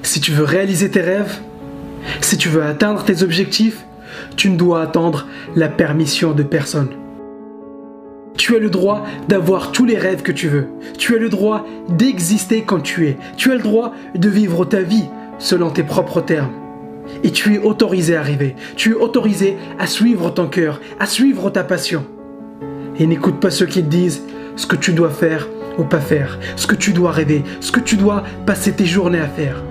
Si tu veux réaliser tes rêves, si tu veux atteindre tes objectifs, tu ne dois attendre la permission de personne. Tu as le droit d'avoir tous les rêves que tu veux. Tu as le droit d'exister quand tu es. Tu as le droit de vivre ta vie selon tes propres termes. Et tu es autorisé à rêver. Tu es autorisé à suivre ton cœur, à suivre ta passion. Et n'écoute pas ceux qui te disent ce que tu dois faire ou pas faire, ce que tu dois rêver, ce que tu dois passer tes journées à faire.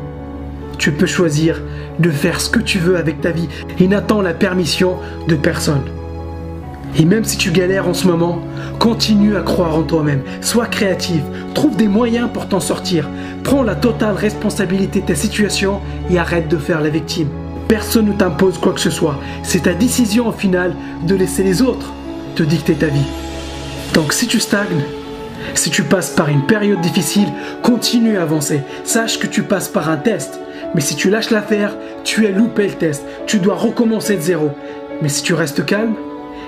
Tu peux choisir de faire ce que tu veux avec ta vie et n'attends la permission de personne. Et même si tu galères en ce moment, continue à croire en toi-même. Sois créatif, trouve des moyens pour t'en sortir. Prends la totale responsabilité de ta situation et arrête de faire la victime. Personne ne t'impose quoi que ce soit. C'est ta décision au final de laisser les autres te dicter ta vie. Donc si tu stagnes, si tu passes par une période difficile, continue à avancer. Sache que tu passes par un test. Mais si tu lâches l'affaire, tu as loupé le test. Tu dois recommencer de zéro. Mais si tu restes calme,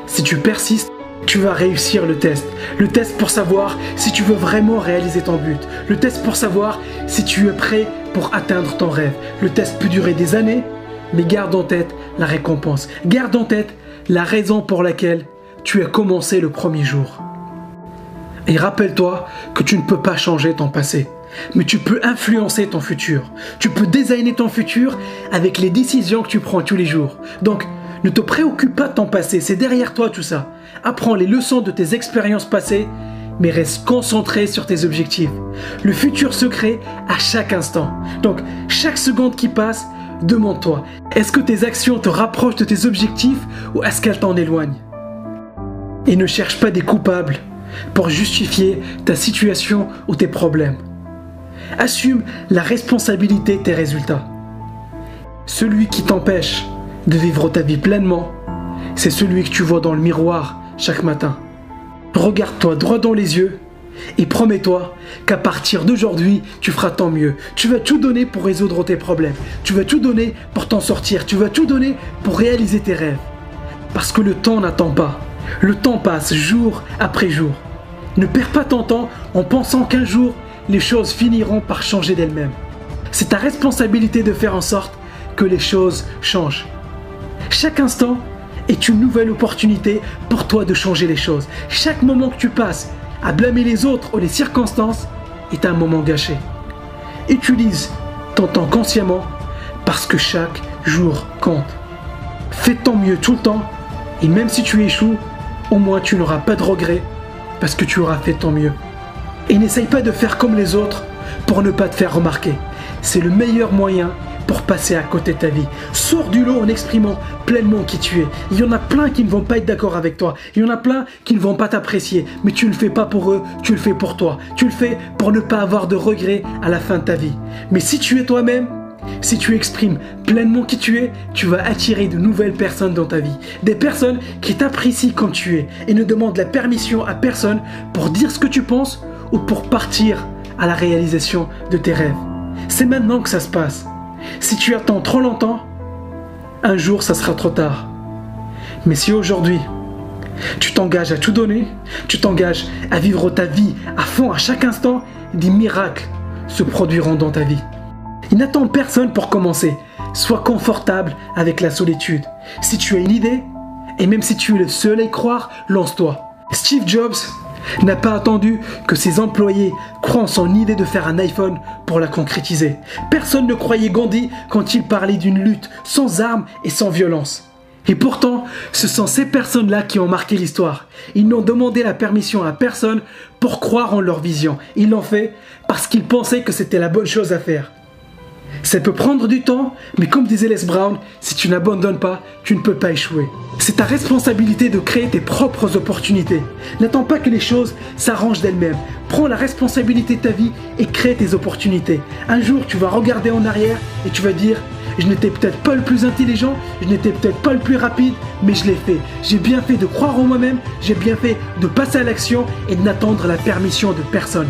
si tu persistes, tu vas réussir le test. Le test pour savoir si tu veux vraiment réaliser ton but. Le test pour savoir si tu es prêt pour atteindre ton rêve. Le test peut durer des années, mais garde en tête la récompense. Garde en tête la raison pour laquelle tu as commencé le premier jour. Et rappelle-toi que tu ne peux pas changer ton passé, mais tu peux influencer ton futur. Tu peux designer ton futur avec les décisions que tu prends tous les jours. Donc, ne te préoccupe pas de ton passé, c'est derrière toi tout ça. Apprends les leçons de tes expériences passées, mais reste concentré sur tes objectifs. Le futur se crée à chaque instant. Donc, chaque seconde qui passe, demande-toi, est-ce que tes actions te rapprochent de tes objectifs ou est-ce qu'elles t'en éloignent? Et ne cherche pas des coupables pour justifier ta situation ou tes problèmes. Assume la responsabilité de tes résultats. Celui qui t'empêche de vivre ta vie pleinement, c'est celui que tu vois dans le miroir chaque matin. Regarde-toi droit dans les yeux et promets-toi qu'à partir d'aujourd'hui, tu feras tant mieux. Tu vas tout donner pour résoudre tes problèmes. Tu vas tout donner pour t'en sortir. Tu vas tout donner pour réaliser tes rêves. Parce que le temps n'attend pas. Le temps passe jour après jour. Ne perds pas ton temps en pensant qu'un jour, les choses finiront par changer d'elles-mêmes. C'est ta responsabilité de faire en sorte que les choses changent. Chaque instant est une nouvelle opportunité pour toi de changer les choses. Chaque moment que tu passes à blâmer les autres ou les circonstances est un moment gâché. Utilise ton temps consciemment parce que chaque jour compte. Fais ton mieux tout le temps et même si tu échoues, au moins tu n'auras pas de regrets parce que tu auras fait ton mieux. Et n'essaye pas de faire comme les autres pour ne pas te faire remarquer. C'est le meilleur moyen pour passer à côté de ta vie. Sors du lot en exprimant pleinement qui tu es. Il y en a plein qui ne vont pas être d'accord avec toi. Il y en a plein qui ne vont pas t'apprécier. Mais tu ne le fais pas pour eux, tu le fais pour toi. Tu le fais pour ne pas avoir de regrets à la fin de ta vie. Mais si tu es toi-même, si tu exprimes pleinement qui tu es, tu vas attirer de nouvelles personnes dans ta vie. Des personnes qui t'apprécient comme tu es et ne demandent la permission à personne pour dire ce que tu penses ou pour partir à la réalisation de tes rêves. C'est maintenant que ça se passe. Si tu attends trop longtemps, un jour ça sera trop tard. Mais si aujourd'hui, tu t'engages à tout donner, tu t'engages à vivre ta vie à fond à chaque instant, des miracles se produiront dans ta vie. Et n'attends personne pour commencer. Sois confortable avec la solitude. Si tu as une idée, et même si tu es le seul à y croire, lance-toi. Steve Jobs n'a pas attendu que ses employés croient en son idée de faire un iPhone pour la concrétiser. Personne ne croyait Gandhi quand il parlait d'une lutte sans armes et sans violence. Et pourtant, ce sont ces personnes-là qui ont marqué l'histoire. Ils n'ont demandé la permission à personne pour croire en leur vision. Ils l'ont fait parce qu'ils pensaient que c'était la bonne chose à faire. Ça peut prendre du temps, mais comme disait Les Brown, si tu n'abandonnes pas, tu ne peux pas échouer. C'est ta responsabilité de créer tes propres opportunités. N'attends pas que les choses s'arrangent d'elles-mêmes. Prends la responsabilité de ta vie et crée tes opportunités. Un jour, tu vas regarder en arrière et tu vas dire « Je n'étais peut-être pas le plus intelligent, je n'étais peut-être pas le plus rapide, mais je l'ai fait. J'ai bien fait de croire en moi-même, j'ai bien fait de passer à l'action et de n'attendre la permission de personne. »